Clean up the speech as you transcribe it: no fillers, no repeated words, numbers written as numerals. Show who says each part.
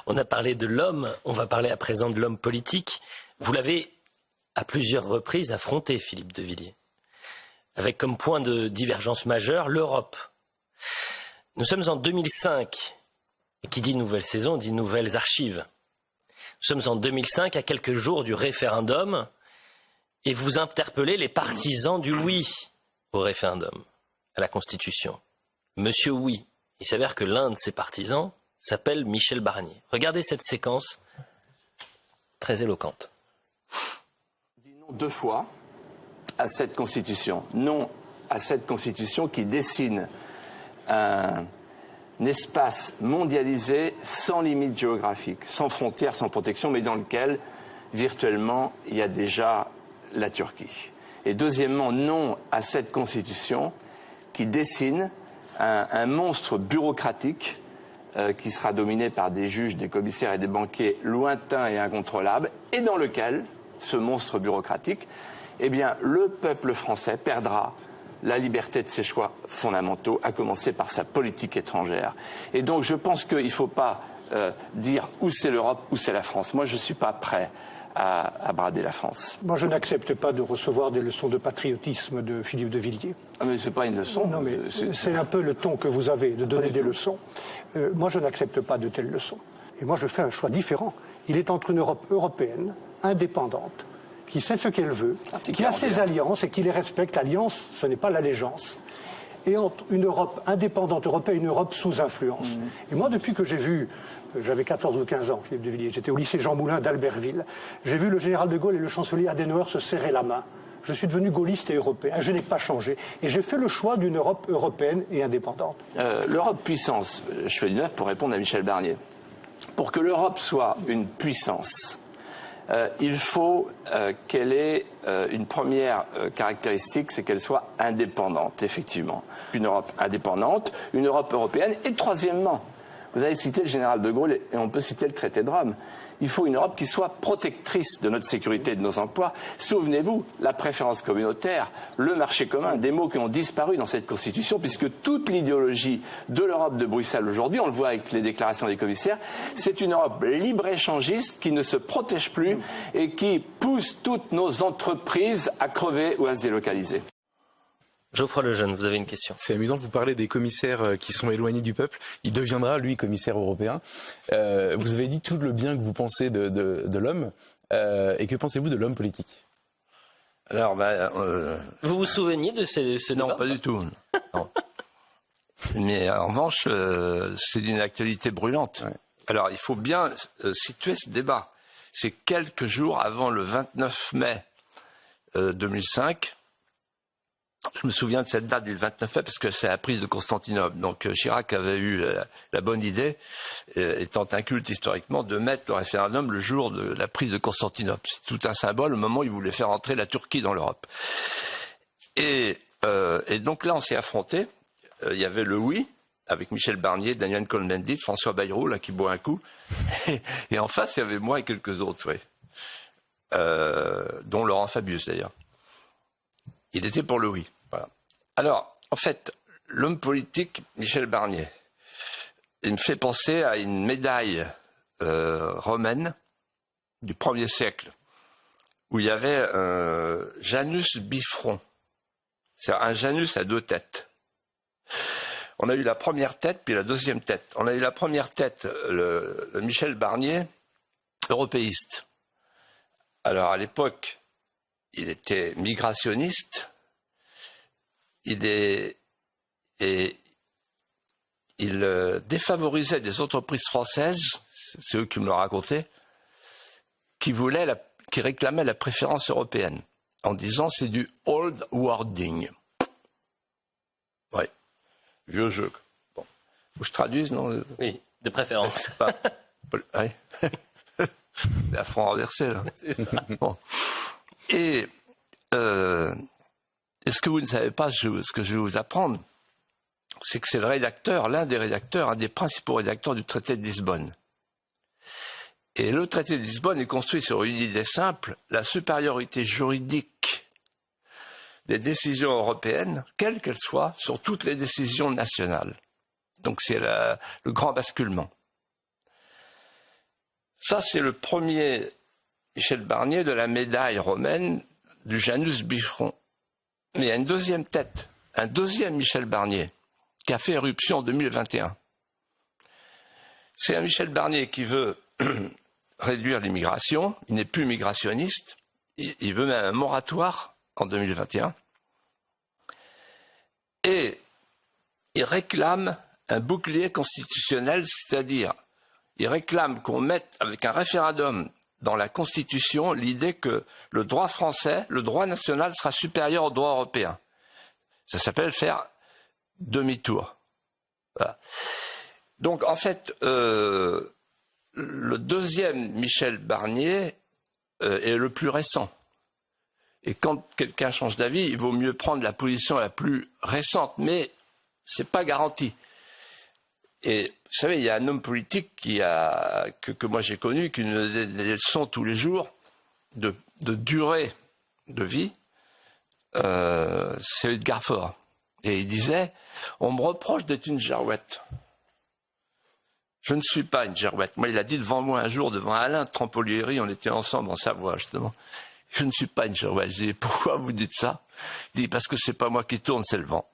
Speaker 1: On a parlé de l'homme, on va parler à présent de l'homme politique. Vous l'avez à plusieurs reprises affronté, Philippe de Villiers, avec comme point de divergence majeure l'Europe. Nous sommes en 2005, et qui dit nouvelle saison dit nouvelles archives. Nous sommes en 2005, à quelques jours du référendum, et vous interpellez les partisans du oui au référendum, à la Constitution. Monsieur Oui, il s'avère que l'un de ses partisans s'appelle Michel Barnier. Regardez cette séquence très éloquente.
Speaker 2: Dis non 2 fois à cette Constitution. Non à cette Constitution qui dessine un espace mondialisé sans limite géographique, sans frontières, sans protection, mais dans lequel, virtuellement, il y a déjà la Turquie. Et deuxièmement, non à cette Constitution qui dessine un monstre bureaucratique qui sera dominé par des juges, des commissaires et des banquiers lointains et incontrôlables, et dans lequel, ce monstre bureaucratique, eh bien, le peuple français perdra la liberté de ses choix fondamentaux, à commencer par sa politique étrangère. Et donc je pense qu'il ne faut pas dire où c'est l'Europe, où c'est la France. Moi, je ne suis pas prêt à brader la France.
Speaker 3: Moi, je n'accepte pas de recevoir des leçons de patriotisme de Philippe de Villiers.
Speaker 2: Ah, mais ce n'est pas une leçon.
Speaker 3: Non, mais c'est un peu le ton que vous avez de donner des leçons. Moi, je n'accepte pas de telles leçons. Et moi, je fais un choix différent. Il est entre une Europe européenne, indépendante, qui sait ce qu'elle veut, qui a ses alliances et qui les respecte. L'alliance, ce n'est pas l'allégeance. Et entre une Europe indépendante européenne et une Europe sous influence. Et moi, depuis que j'ai vu, j'avais 14 ou 15 ans, Philippe de Villiers, j'étais au lycée Jean Moulin d'Albertville, j'ai vu le général de Gaulle et le chancelier Adenauer se serrer la main. Je suis devenu gaulliste et européen, je n'ai pas changé. Et j'ai fait le choix d'une Europe européenne et indépendante.
Speaker 2: L'Europe puissance, je fais du neuf pour répondre à Michel Barnier. Pour que l'Europe soit une puissance, il faut qu'elle ait une première caractéristique, c'est qu'elle soit indépendante, effectivement. Une Europe indépendante, une Europe européenne, et troisièmement, vous avez cité le général de Gaulle et on peut citer le traité de Rome. Il faut une Europe qui soit protectrice de notre sécurité et de nos emplois. Souvenez-vous, la préférence communautaire, le marché commun, des mots qui ont disparu dans cette Constitution, puisque toute l'idéologie de l'Europe de Bruxelles aujourd'hui, on le voit avec les déclarations des commissaires, c'est une Europe libre-échangiste qui ne se protège plus et qui pousse toutes nos entreprises à crever ou à se délocaliser.
Speaker 1: Geoffroy Lejeune, vous avez une question.
Speaker 4: C'est amusant, vous parlez des commissaires qui sont éloignés du peuple. Il deviendra, lui, commissaire européen. Vous avez dit tout le bien que vous pensez de l'homme. Et que pensez-vous de l'homme politique ?
Speaker 1: Alors, vous vous souveniez de ce
Speaker 5: Non,
Speaker 1: débat ?
Speaker 5: pas du tout. Non. Mais en revanche, c'est d'une actualité brûlante. Ouais. Alors, il faut bien situer ce débat. C'est quelques jours avant le 29 mai 2005. Je me souviens de cette date du 29 mai parce que c'est la prise de Constantinople. Donc Chirac avait eu la bonne idée, étant inculte historiquement, de mettre le référendum le jour de la prise de Constantinople. C'est tout un symbole au moment où il voulait faire entrer la Turquie dans l'Europe. Et donc là, on s'est affrontés. Il y avait le oui, avec Michel Barnier, Daniel Cohn-Bendit, François Bayrou, là, qui boit un coup. Et en face, il y avait moi et quelques autres, oui. Dont Laurent Fabius, d'ailleurs. Il était pour le oui. Voilà. Alors, en fait, l'homme politique, Michel Barnier, il me fait penser à une médaille romaine du 1er siècle, où il y avait un Janus bifront. C'est un Janus à 2 têtes. On a eu la première tête, puis la deuxième tête. On a eu la première tête, le Michel Barnier, européiste. Alors, à l'époque, il était migrationniste, il défavorisait des entreprises françaises, c'est eux qui me l'ont raconté, qui réclamaient la préférence européenne, en disant c'est du old wording. Oui, vieux jeu. Bon. Faut que je traduise, non ?
Speaker 1: Oui, de préférence.
Speaker 5: Oui. La front renversé, là.
Speaker 1: C'est ça.
Speaker 5: Bon. Et ce que vous ne savez pas, ce que je vais vous apprendre, c'est que c'est le rédacteur, l'un des principaux rédacteurs du traité de Lisbonne. Et le traité de Lisbonne est construit sur une idée simple, la supériorité juridique des décisions européennes, quelles qu'elles soient, sur toutes les décisions nationales. Donc c'est le grand basculement. Ça, c'est le premier Michel Barnier de la médaille romaine du Janus Bifron. Mais il y a une deuxième tête, un deuxième Michel Barnier, qui a fait éruption en 2021. C'est un Michel Barnier qui veut réduire l'immigration, il n'est plus migrationniste, il veut même un moratoire en 2021. Et il réclame un bouclier constitutionnel, c'est-à-dire il réclame qu'on mette avec un référendum dans la Constitution l'idée que le droit français, le droit national sera supérieur au droit européen. Ça s'appelle faire demi-tour. Voilà. Donc en fait, le deuxième Michel Barnier est le plus récent. Et quand quelqu'un change d'avis, il vaut mieux prendre la position la plus récente, mais c'est pas garanti. Et vous savez, il y a un homme politique que moi j'ai connu, qui nous donne des leçons tous les jours de durée de vie. C'est Edgar Faure. Et il disait, on me reproche d'être une girouette. Je ne suis pas une girouette. Moi, il a dit devant moi un jour, devant Alain Trampolieri, on était ensemble en Savoie, justement. Je ne suis pas une girouette. Je dis, pourquoi vous dites ça? Il dit, parce que c'est pas moi qui tourne, c'est le vent.